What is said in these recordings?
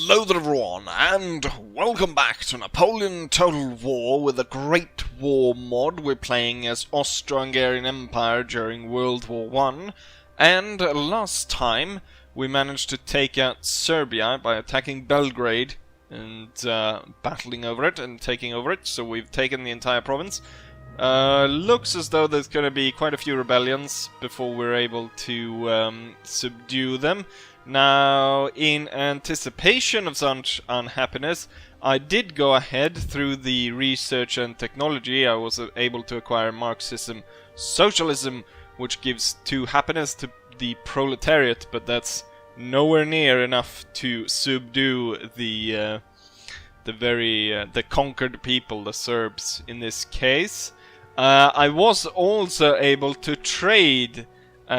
Hello there everyone, and welcome back to Napoleon Total War with the Great War mod. We're playing as Austro-Hungarian Empire during World War I, and last time we managed to take out Serbia by attacking Belgrade and battling over it and taking over it, so we've taken the entire province. Looks as though there's going to be quite a few rebellions before we're able to subdue them. Now, in anticipation of such unhappiness, I did go ahead through the research and technology. I was able to acquire Marxism Socialism, which gives 2 happiness to the proletariat, but that's nowhere near enough to subdue the conquered people, the Serbs in this case. I was also able to trade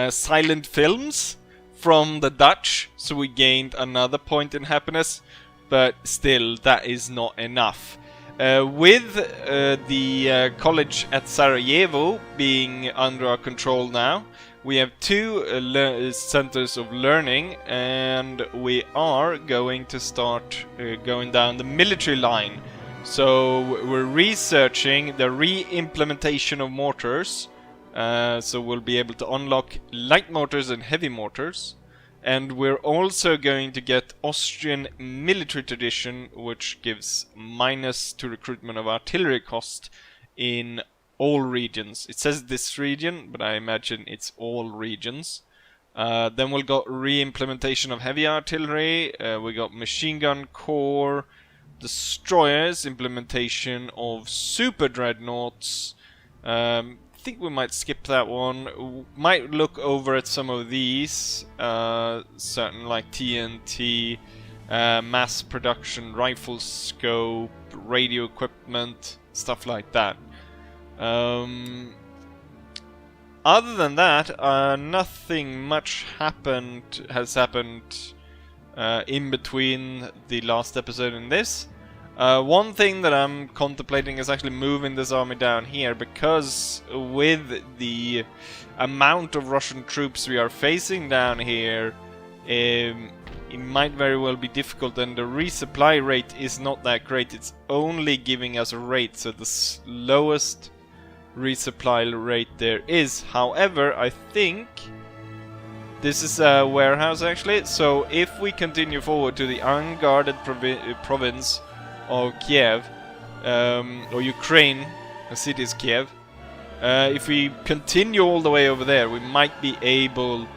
silent films from the Dutch, so we gained another point in happiness, but still that is not enough. With the college at Sarajevo being under our control now, we have 2 centers of learning, and we are going to start going down the military line. So we're researching the re-implementation of mortars. So we'll be able to unlock light mortars and heavy mortars. And we're also going to get Austrian military tradition, which gives minus to recruitment of artillery cost in all regions. It says this region, but I imagine it's all regions. Then we'll got re-implementation of heavy artillery. We got machine gun corps, destroyers, implementation of super dreadnoughts. I think we might skip that one. Might look over at some of these, certain like TNT, mass production, rifle scope, radio equipment, stuff like that. Other than that, nothing much has happened in between the last episode and this. One thing that I'm contemplating is actually moving this army down here, because with the amount of Russian troops we are facing down here, it might very well be difficult, and the resupply rate is not that great. It's only giving us a rate, so the lowest resupply rate there is. However, I think this is a warehouse actually, so if we continue forward to the unguarded province of Kiev, or Ukraine, the city is Kiev. If we continue all the way over there, we might be able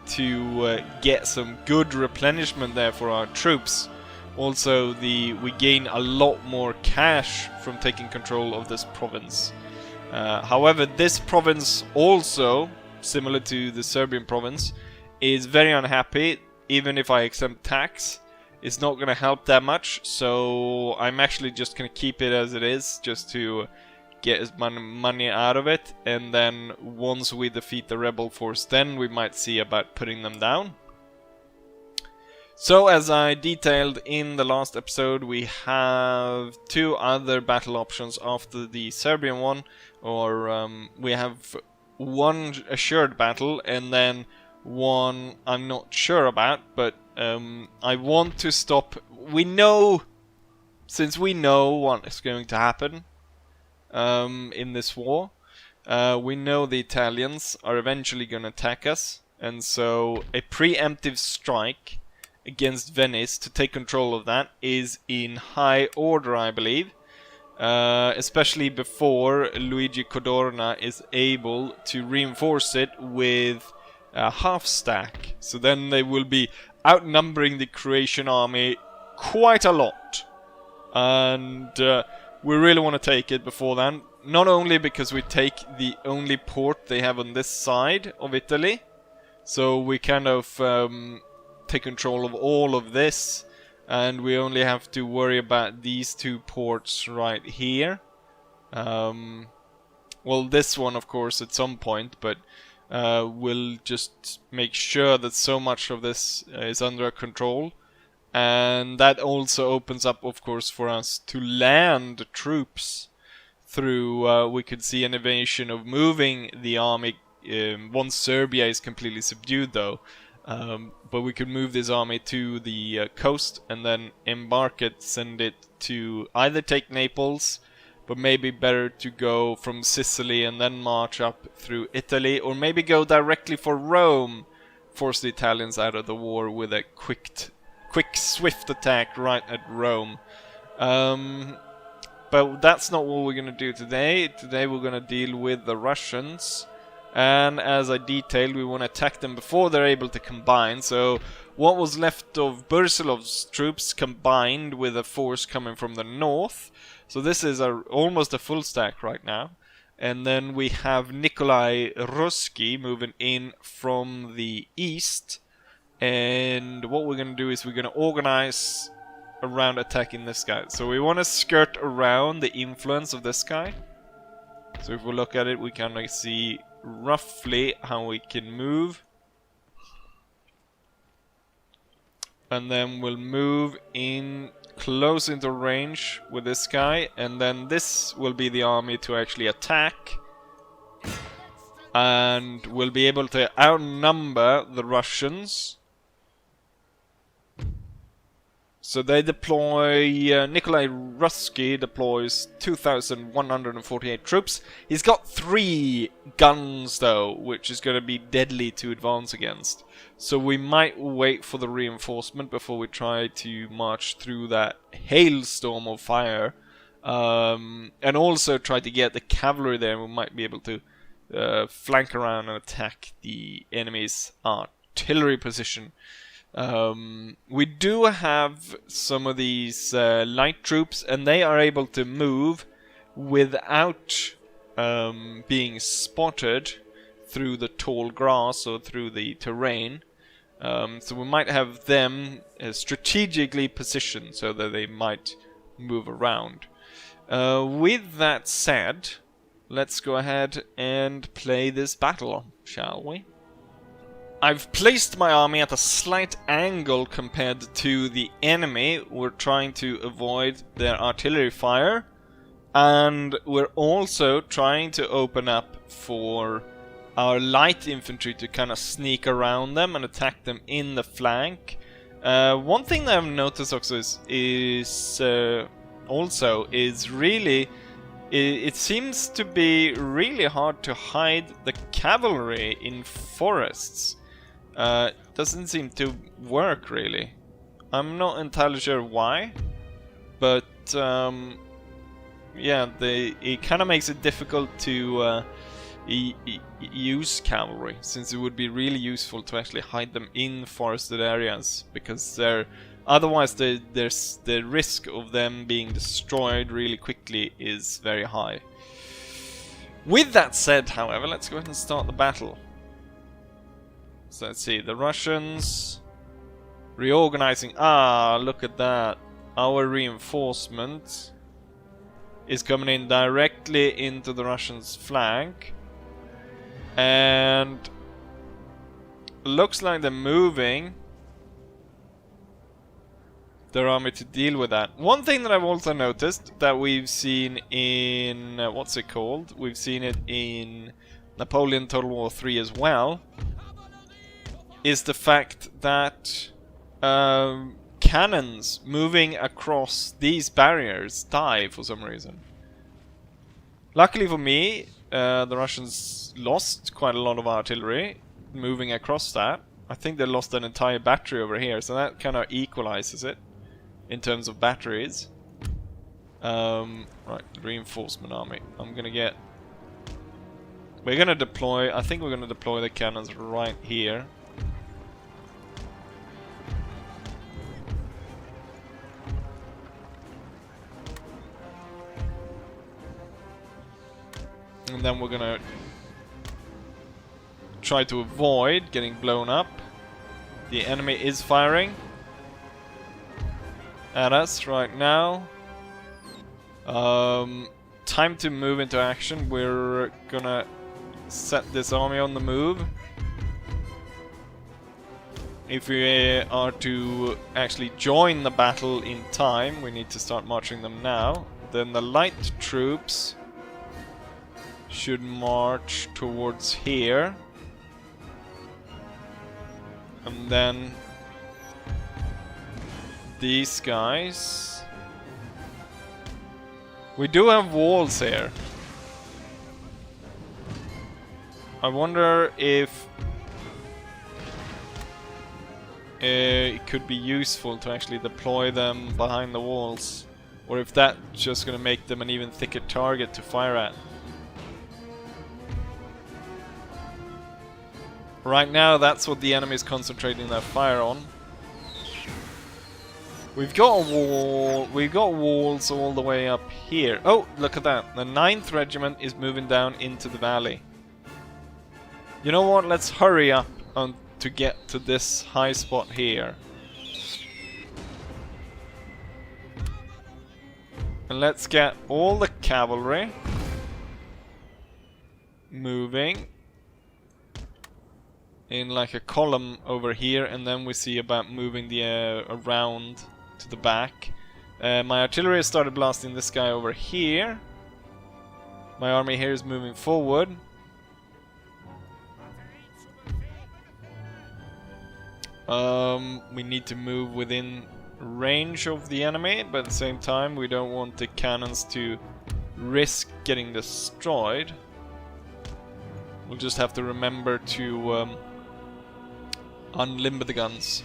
to get some good replenishment there for our troops. Also, we gain a lot more cash from taking control of this province. However, this province also, similar to the Serbian province, is very unhappy. Even if I exempt tax, it's not going to help that much, so I'm actually just going to keep it as it is, just to get as much money out of it, and then once we defeat the rebel force, then we might see about putting them down. So, as I detailed in the last episode, we have 2 other battle options after the Serbian one, or we have 1 assured battle, and then 1 I'm not sure about, but I want to stop. Since we know what is going to happen in this war, we know the Italians are eventually going to attack us, and so a preemptive strike against Venice to take control of that is in high order, I believe. Especially before Luigi Codorna is able to reinforce it with a half stack. So then they will be outnumbering the Croatian army quite a lot. And we really want to take it before then. Not only because we take the only port they have on this side of Italy, so we kind of take control of all of this, and we only have to worry about these 2 ports right here. Well, this one of course at some point, but we'll just make sure that so much of this is under control. And that also opens up, of course, for us to land troops through, we could see an invasion of moving the army once Serbia is completely subdued though. But we could move this army to the coast and then embark it, send it to either take Naples, but maybe better to go from Sicily and then march up through Italy, or maybe go directly for Rome, force the Italians out of the war with a quick, swift attack right at Rome. But that's not what we're going to do today. Today we're going to deal with the Russians. And as I detailed, we want to attack them before they're able to combine. So what was left of Bursilov's troops combined with a force coming from the north. So this is almost a full stack right now. And then we have Nikolai Ruski moving in from the east. And what we're going to do is we're going to organize around attacking this guy. So we want to skirt around the influence of this guy. So if we look at it, we can see roughly how we can move. And then we'll move in close into range with this guy, and then this will be the army to actually attack. And we'll be able to outnumber the Russians. So they deploy, Nikolai Ruski deploys 2,148 troops. He's got 3 guns though, which is going to be deadly to advance against. So we might wait for the reinforcement before we try to march through that hailstorm of fire. And also try to get the cavalry there. We might be able to flank around and attack the enemy's artillery position. We do have some of these light troops, and they are able to move without being spotted through the tall grass or through the terrain. So we might have them strategically positioned so that they might move around. With that said, let's go ahead and play this battle, shall we? I've placed my army at a slight angle compared to the enemy. We're trying to avoid their artillery fire. And we're also trying to open up for our light infantry to kind of sneak around them and attack them in the flank. One thing that I've noticed also is really... It seems to be really hard to hide the cavalry in forests. Doesn't seem to work really. I'm not entirely sure why, but yeah, it kind of makes it difficult to use cavalry, since it would be really useful to actually hide them in forested areas, because otherwise the risk of them being destroyed really quickly is very high. With that said, however, let's go ahead and start the battle. So let's see, the Russians reorganizing. Look at that. Our reinforcement is coming in directly into the Russians' flank. And looks like they're moving their army to deal with that. One thing that I've also noticed that we've seen in... what's it called? We've seen it in Napoleon Total War 3 as well, is the fact that cannons moving across these barriers die for some reason. Luckily for me, the Russians lost quite a lot of artillery moving across that. I think they lost an entire battery over here, so that kind of equalizes it in terms of batteries. Right, reinforcement army. We're gonna deploy, I think we're gonna deploy the cannons right here. And then we're gonna try to avoid getting blown up. The enemy is firing at us right now. Time to move into action. We're gonna set this army on the move. If we are to actually join the battle in time, we need to start marching them now. Then the light troops should march towards here. And then these guys. We do have walls here. I wonder if it could be useful to actually deploy them behind the walls, or if that's just gonna make them an even thicker target to fire at. Right now, that's what the enemy is concentrating their fire on. We've got a wall. We've got walls all the way up here. Oh, look at that! The 9th Regiment is moving down into the valley. You know what? Let's hurry up to get to this high spot here. And let's get all the cavalry moving in like a column over here, and then we see about moving the around to the back. My artillery has started blasting this guy over here. My army here is moving forward. We need to move within range of the enemy, but at the same time we don't want the cannons to risk getting destroyed. We'll just have to remember to unlimber the guns.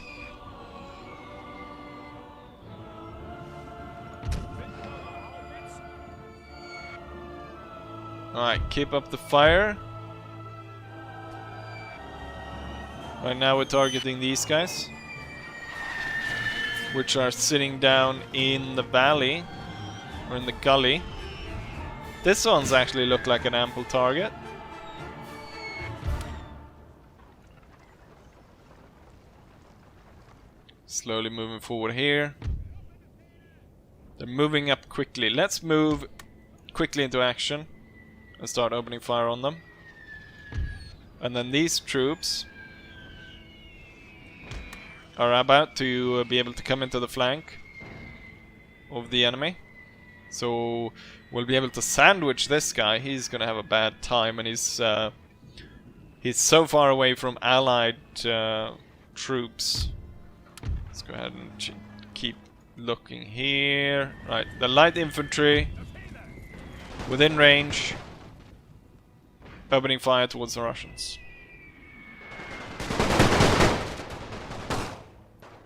Alright, keep up the fire. Right now we're targeting these guys, which are sitting down in the valley, or in the gully. This one's actually looked like an ample target. Slowly moving forward here. They're moving up quickly. Let's move quickly into action and start opening fire on them. And then these troops are about to be able to come into the flank of the enemy. So we'll be able to sandwich this guy. He's gonna have a bad time, and he's so far away from allied troops. Let's go ahead and keep looking here. Right, the light infantry within range, opening fire towards the Russians,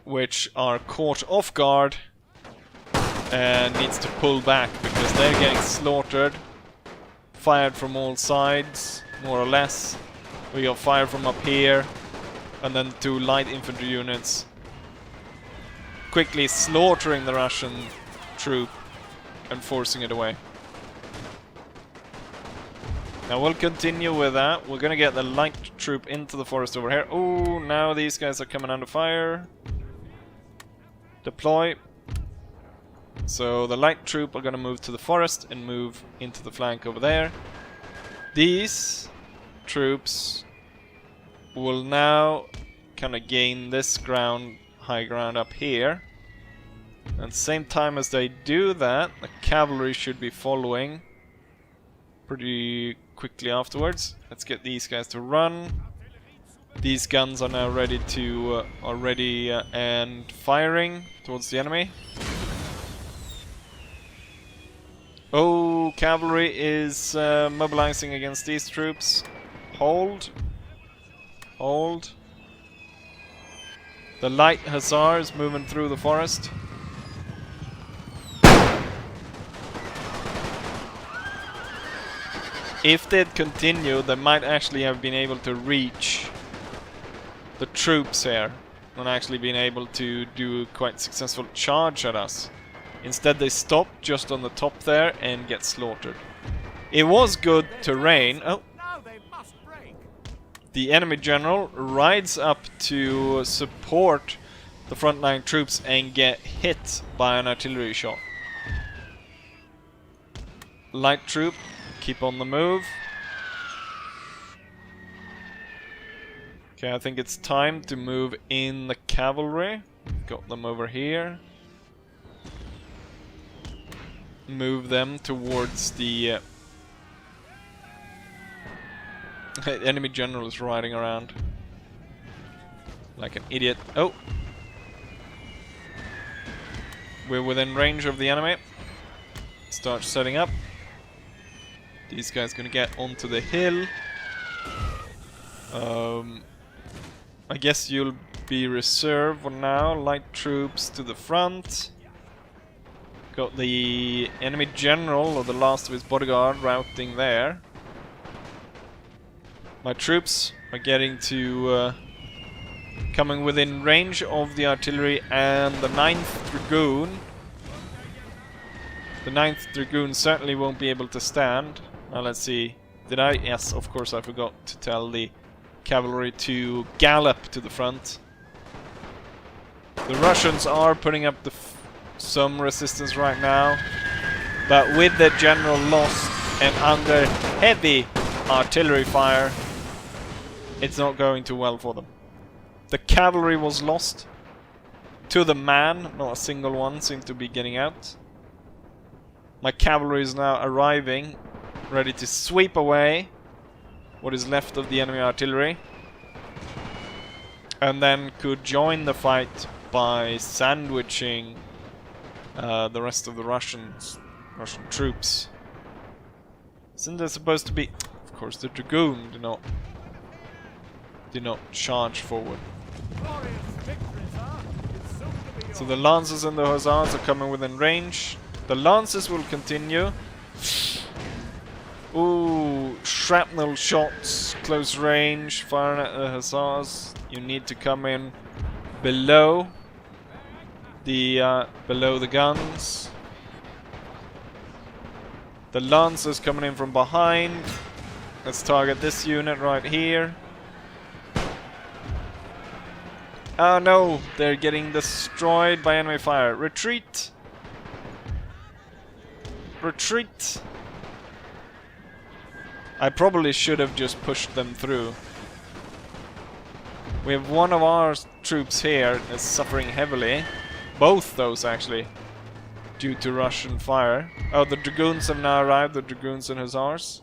which are caught off guard and needs to pull back because they're getting slaughtered. Fired from all sides, more or less. We got fire from up here, and then 2 light infantry units quickly slaughtering the Russian troop and forcing it away. Now we'll continue with that. We're gonna get the light troop into the forest over here. Oh, now these guys are coming under fire. Deploy. So the light troop are gonna move to the forest and move into the flank over there. These troops will now kind of gain this ground, high ground up here. At the same time as they do that, the cavalry should be following pretty quickly afterwards. Let's get these guys to run. These guns are now ready to and firing towards the enemy. Oh, cavalry is mobilizing against these troops. Hold. Hold. The light hussars moving through the forest. If they'd continued, they might actually have been able to reach the troops here and actually been able to do quite successful charge at us. Instead they stopped just on the top there and get slaughtered. It was good terrain. Oh. The enemy general rides up to support the frontline troops and get hit by an artillery shot. Light troop, keep on the move. Okay, I think it's time to move in the cavalry. Got them over here. Move them towards the enemy general is riding around. like an idiot. Oh! We're within range of the enemy. Start setting up. These guys gonna get onto the hill. I guess you'll be reserved for now. Light troops to the front. Got the enemy general, or the last of his bodyguard, routing there. My troops are getting to coming within range of the artillery and the 9th Dragoon. The 9th Dragoon certainly won't be able to stand. Now let's see. Did I? Yes, of course I forgot to tell the cavalry to gallop to the front. The Russians are putting up some resistance right now, but with the general lost and under heavy artillery fire, it's not going too well for them. The cavalry was lost to the man, not a single one seemed to be getting out. My cavalry is now arriving, ready to sweep away what is left of the enemy artillery, and then could join the fight by sandwiching the rest of the Russian troops. Isn't there supposed to be? Of course, the Dragoon did not charge forward. So the Lancers and the Hussars are coming within range. The Lancers will continue. Ooh, shrapnel shots, close range, firing at the Hussars. You need to come in below the guns. The Lancers coming in from behind. Let's target this unit right here. Oh no, they're getting destroyed by enemy fire. Retreat! Retreat! I probably should have just pushed them through. We have one of our troops here that's suffering heavily. Both those actually, due to Russian fire. Oh, the Dragoons have now arrived, the Dragoons and Hussars.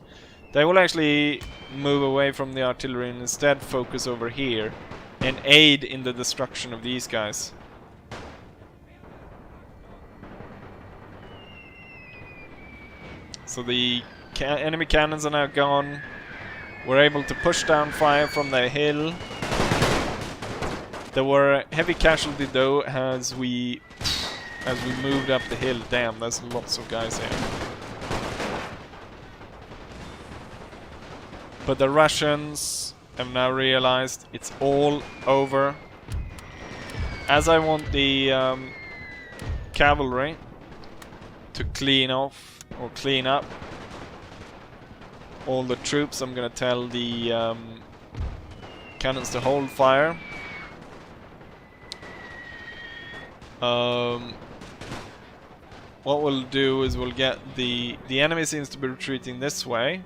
They will actually move away from the artillery and instead focus over here and aid in the destruction of these guys. So the enemy cannons are now gone. We're able to push down fire from the hill. There were heavy casualty though as we moved up the hill. Damn, there's lots of guys here. But the Russians have now realized it's all over. As I want the cavalry to clean off or clean up all the troops, I'm gonna tell the cannons to hold fire. What we'll do is we'll get the enemy seems to be retreating this way.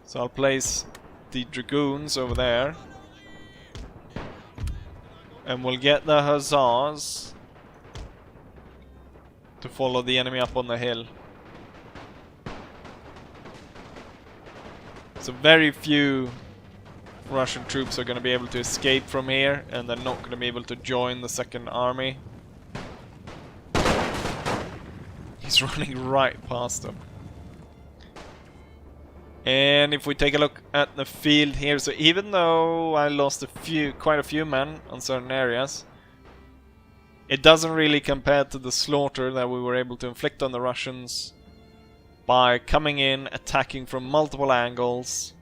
So I'll place the Dragoons over there. And we'll get the Hussars to follow the enemy up on the hill. So very few Russian troops are going to be able to escape from here, and they're not going to be able to join the second army. He's running right past them. And if we take a look at the field here, so even though I lost quite a few men on certain areas, it doesn't really compare to the slaughter that we were able to inflict on the Russians by coming in, attacking from multiple angles,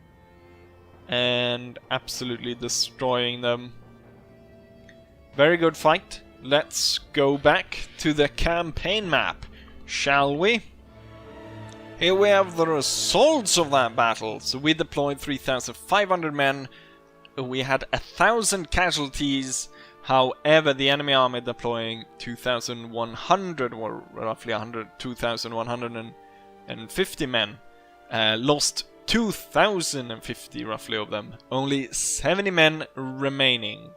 and absolutely destroying them. Very good fight. Let's go back to the campaign map, shall we? Here we have the results of that battle. So we deployed 3,500 men. We had 1,000 casualties. However, the enemy army deploying 2,100, or roughly 2,150 men, lost 2,050 roughly of them. Only 70 men remaining.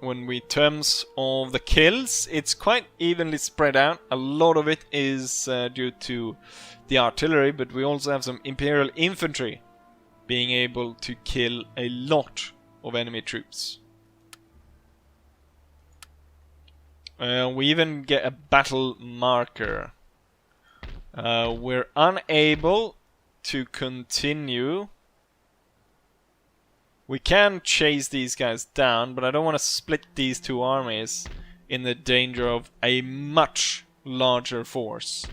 When we terms of the kills, it's quite evenly spread out. A lot of it is due to the artillery, but we also have some Imperial infantry being able to kill a lot of enemy troops. We even get a battle marker. We're unable to continue. We can chase these guys down, but I don't want to split these two armies in the danger of a much larger force.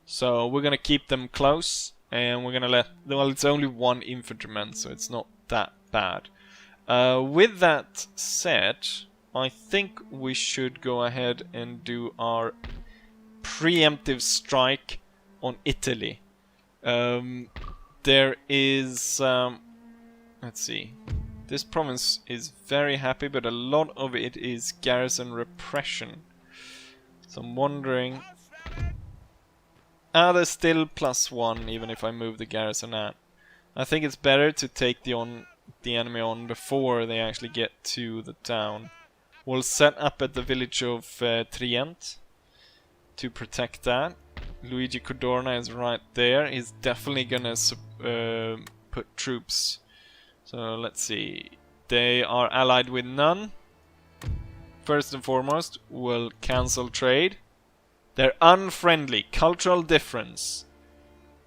So we're gonna keep them close, and we're gonna let... Well, it's only one infantryman, so it's not that bad. With that said, I think we should go ahead and do our preemptive strike on Italy. There is... let's see. This province is very happy, but a lot of it is garrison repression. So I'm wondering... there's still +1 even if I move the garrison out. I think it's better to take the enemy on before they actually get to the town. We'll set up at the village of Trient to protect that. Luigi Codorna is right there. He's definitely gonna put troops. So let's see. They are allied with none. First and foremost, we'll cancel trade. They're unfriendly. Cultural difference.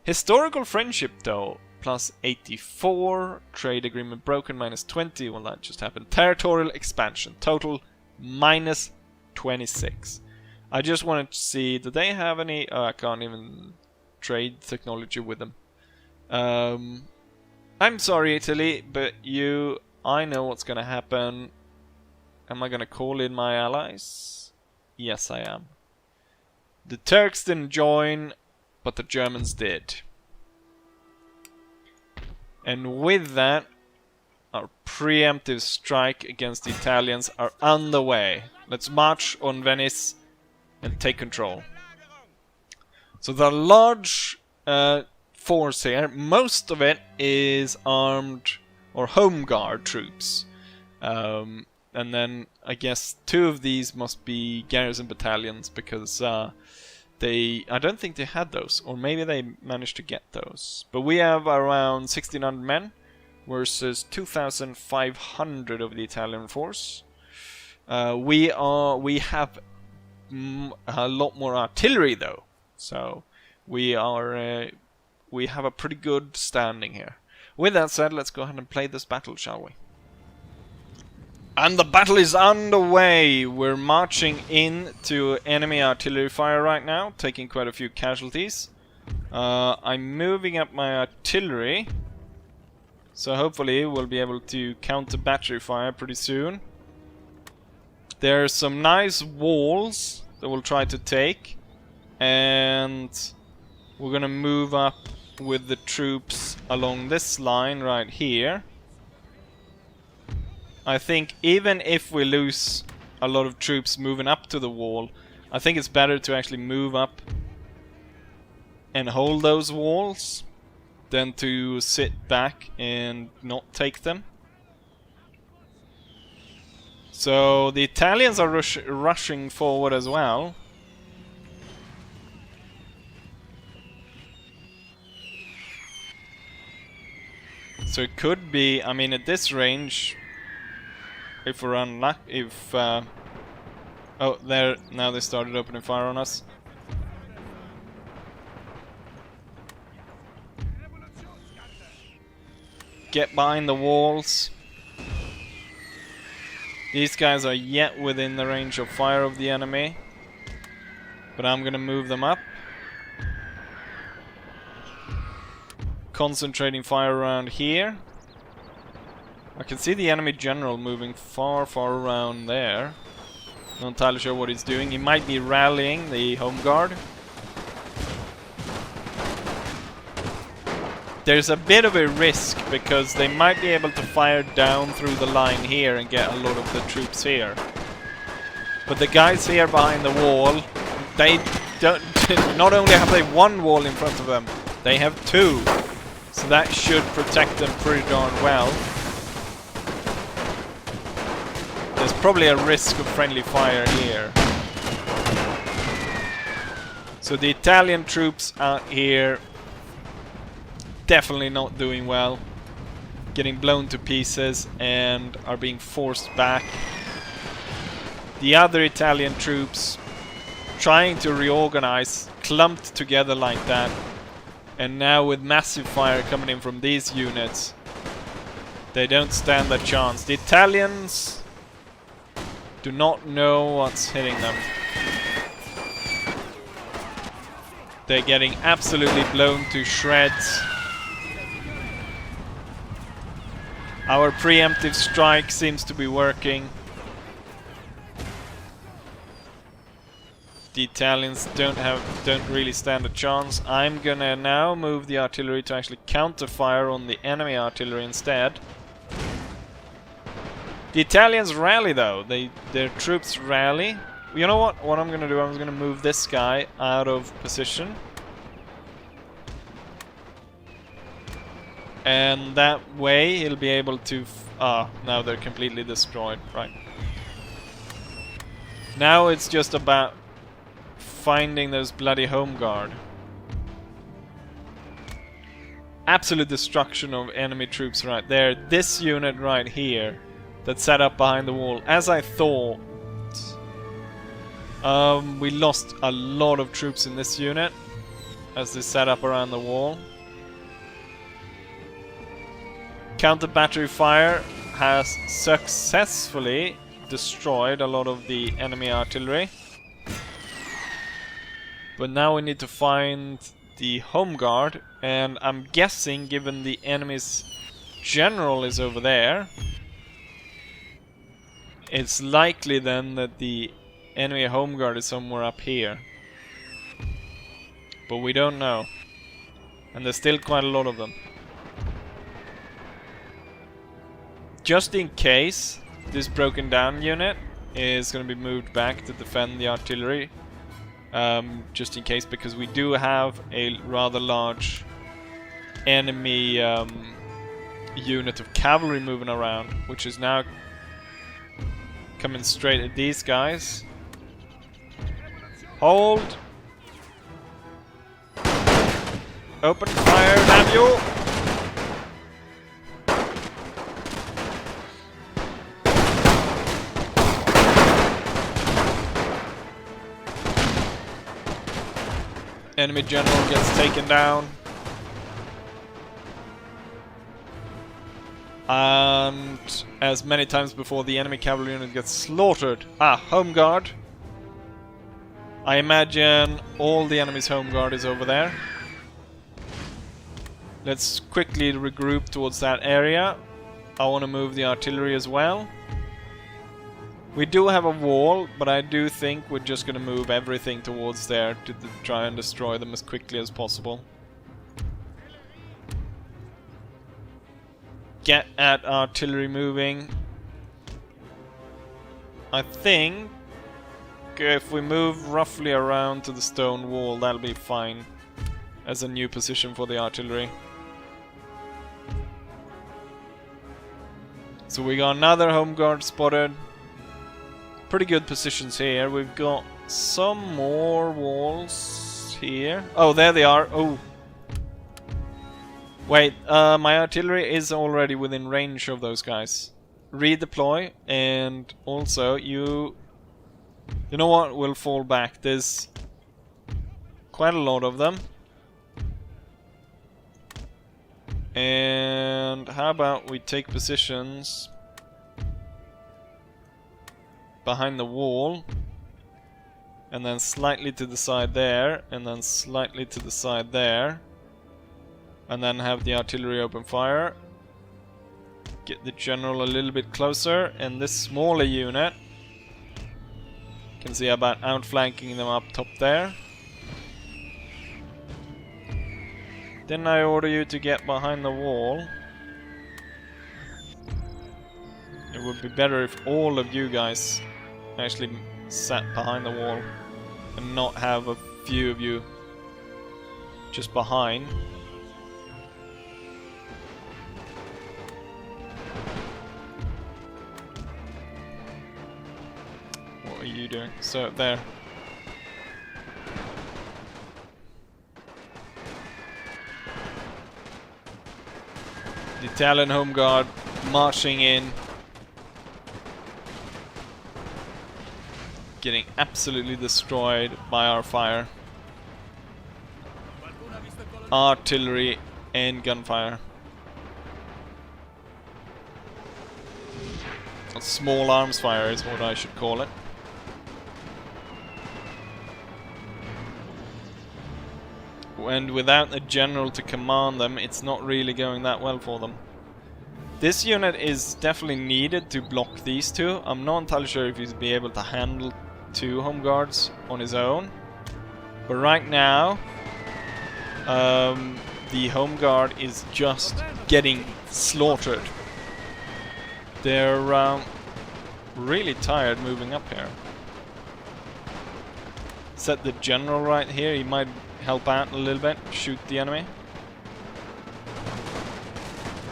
Historical friendship though. +84. Trade agreement broken. -20. Well, that just happened. Territorial expansion. Total -26. I just wanted to see, do they have any... I can't even trade technology with them. I'm sorry, Italy, but I know what's gonna happen. Am I gonna call in my allies? Yes, I am. The Turks didn't join, but the Germans did. And with that, our preemptive strike against the Italians are underway. Let's march on Venice and take control. So the large force here, most of it is armed or home guard troops. And then I guess 2 of these must be garrison battalions because I don't think they had those, or maybe they managed to get those. But we have around 1600 men versus 2500 of the Italian force. We have a lot more artillery though, so we have a pretty good standing here. With that said, let's go ahead and play this battle, shall we? And the battle is underway! We're marching into enemy artillery fire right now, taking quite a few casualties. I'm moving up my artillery, so hopefully we'll be able to counter battery fire pretty soon. There's some nice walls that we'll try to take, and we're gonna move up with the troops along this line right here. I think even if we lose a lot of troops moving up to the wall, I think it's better to actually move up and hold those walls than to sit back and not take them. So the Italians are rushing forward as well. So it could be, I mean, at this range, if we're unlucky, oh, there, now they started opening fire on us. Get behind the walls. These guys are yet within the range of fire of the enemy, but I'm gonna move them up. Concentrating fire around here. I can see the enemy general moving far around there. Not entirely sure what he's doing. He might be rallying the home guard. There's a bit of a risk because they might be able to fire down through the line here and get a lot of the troops here. But the guys here behind the wall, they don't. Not only have they one wall in front of them, they have 2. So that should protect them pretty darn well. There's probably a risk of friendly fire here. So the Italian troops out here definitely not doing well. getting blown to pieces and are being forced back. The other Italian troops trying to reorganize, clumped together like that, and now with massive fire coming in from these units, they don't stand a chance. The Italians do not know what's hitting them. They're getting absolutely blown to shreds. Our preemptive strike seems to be working. The Italians don't really stand a chance. I'm gonna now move the artillery to actually counter-fire on the enemy artillery instead. The Italians rally though. Their troops rally. You know what? What I'm gonna do, I'm gonna move this guy out of position. And that way he'll be able to... now they're completely destroyed. Right. Now it's just about finding those bloody home guard. Absolute destruction of enemy troops right there. This unit right here that's set up behind the wall. As I thought, we lost a lot of troops in this unit as they set up around the wall. Counter battery fire has successfully destroyed a lot of the enemy artillery. But now we need to find the home guard, and I'm guessing, given the enemy's general is over there, it's likely then that the enemy home guard is somewhere up here. But we don't know. And there's still quite a lot of them. Just in case, this broken down unit is going to be moved back to defend the artillery. Just in case, because we do have a rather large enemy unit of cavalry moving around, which is now coming straight at these guys. Hold! Open fire, damn you! Enemy general gets taken down. And as many times before, the enemy cavalry unit gets slaughtered. Home guard. I imagine all the enemy's home guard is over there. Let's quickly regroup towards that area. I want to move the artillery as well. We do have a wall, but I do think we're just going to move everything towards there to try and destroy them as quickly as possible. Get at artillery moving. I think if we move roughly around to the stone wall, that'll be fine as a new position for the artillery. So we got another home guard spotted. Pretty good positions here. We've got some more walls here. Oh, there they are. Oh. Wait, my artillery is already within range of those guys. Redeploy, and also you know what? We'll fall back. There's quite a lot of them. And how about we take positions behind the wall, and then slightly to the side there, and then slightly to the side there, and then have the artillery open fire. Get the general a little bit closer, and this smaller unit can see about outflanking them up top there. Then I order you to get behind the wall. It would be better if all of you guys actually sat behind the wall and not have a few of you just behind. What are you doing? So there. The Italian Home Guard marching in. Getting absolutely destroyed by our fire. Artillery and gunfire. A small arms fire is what I should call it. And without a general to command them, it's not really going that well for them. This unit is definitely needed to block these two. I'm not entirely sure if he'll be able to handle 2 home guards on his own. But right now, the home guard is just getting slaughtered. They're really tired moving up here. Set the general right here. He might help out a little bit, shoot the enemy.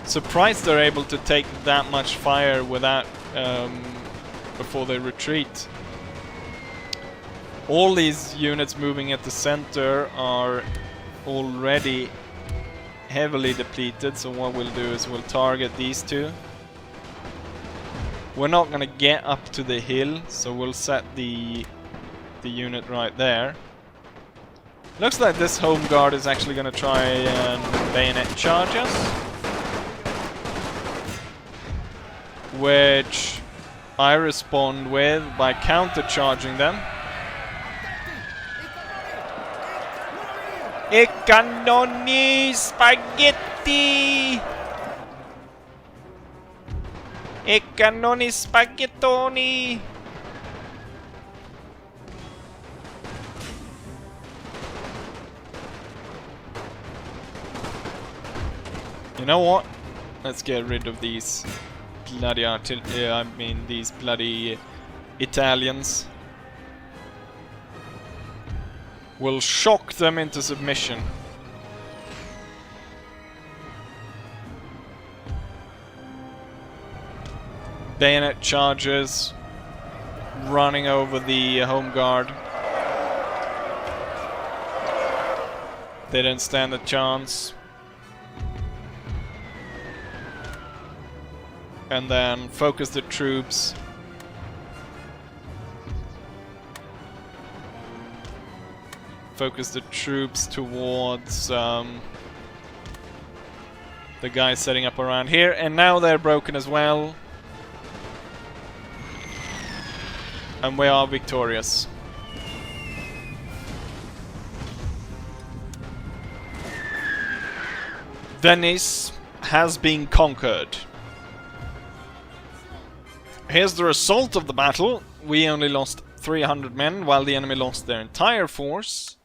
Surprised they're able to take that much fire without before they retreat. All these units moving at the center are already heavily depleted, so what we'll do is we'll target these two. We're not gonna get up to the hill, so we'll set the unit right there. Looks like this home guard is actually gonna try and bayonet charge us, which I respond with by counter-charging them. E cannoni spaghetti! E cannoni spaghettoni! You know what? Let's get rid of these bloody these bloody Italians. We'll shock them into submission. Bayonet charges, running over the home guard. They don't stand a chance. And then focus the troops. Focus the troops towards the guys setting up around here. And now they're broken as well. And we are victorious. Venice has been conquered. Here's the result of the battle. We only lost 300 men, while the enemy lost their entire force.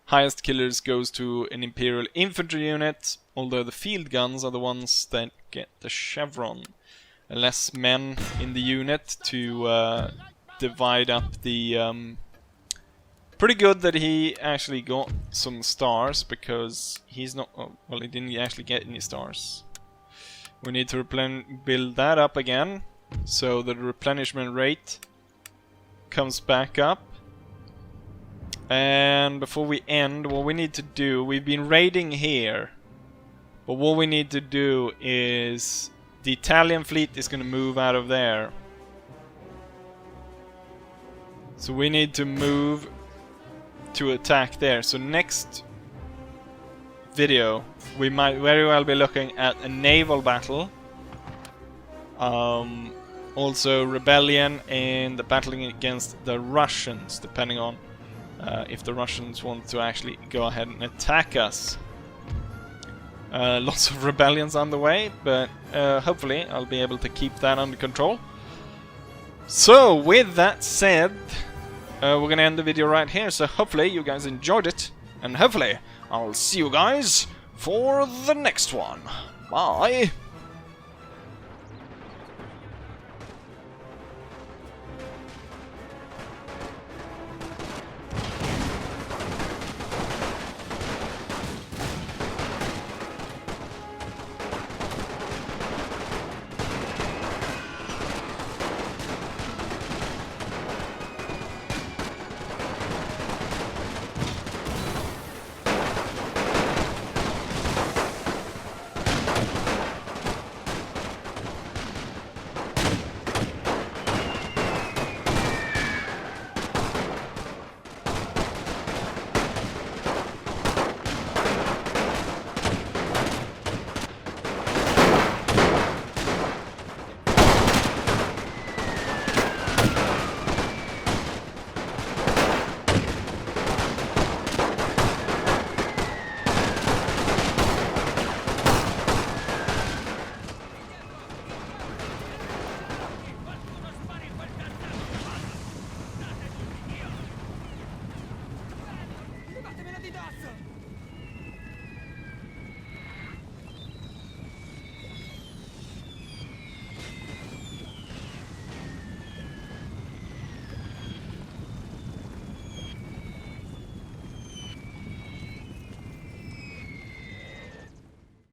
Highest killers goes to an Imperial Infantry unit, although the field guns are the ones that get the chevron. Less men in the unit to divide up the... Pretty good that he actually got some stars, because he's not... Oh, well, he didn't actually get any stars. We need to build that up again, so the replenishment rate comes back up. And before we end, what we need to do... We've been raiding here, but what we need to do is... The Italian fleet is going to move out of there. So we need to move to attack there. So next video, we might very well be looking at a naval battle. Also rebellion and battling against the Russians, depending on if the Russians want to actually go ahead and attack us. Lots of rebellions on the way, but hopefully I'll be able to keep that under control. So with that said, we're gonna end the video right here, so hopefully you guys enjoyed it, and hopefully I'll see you guys for the next one. Bye!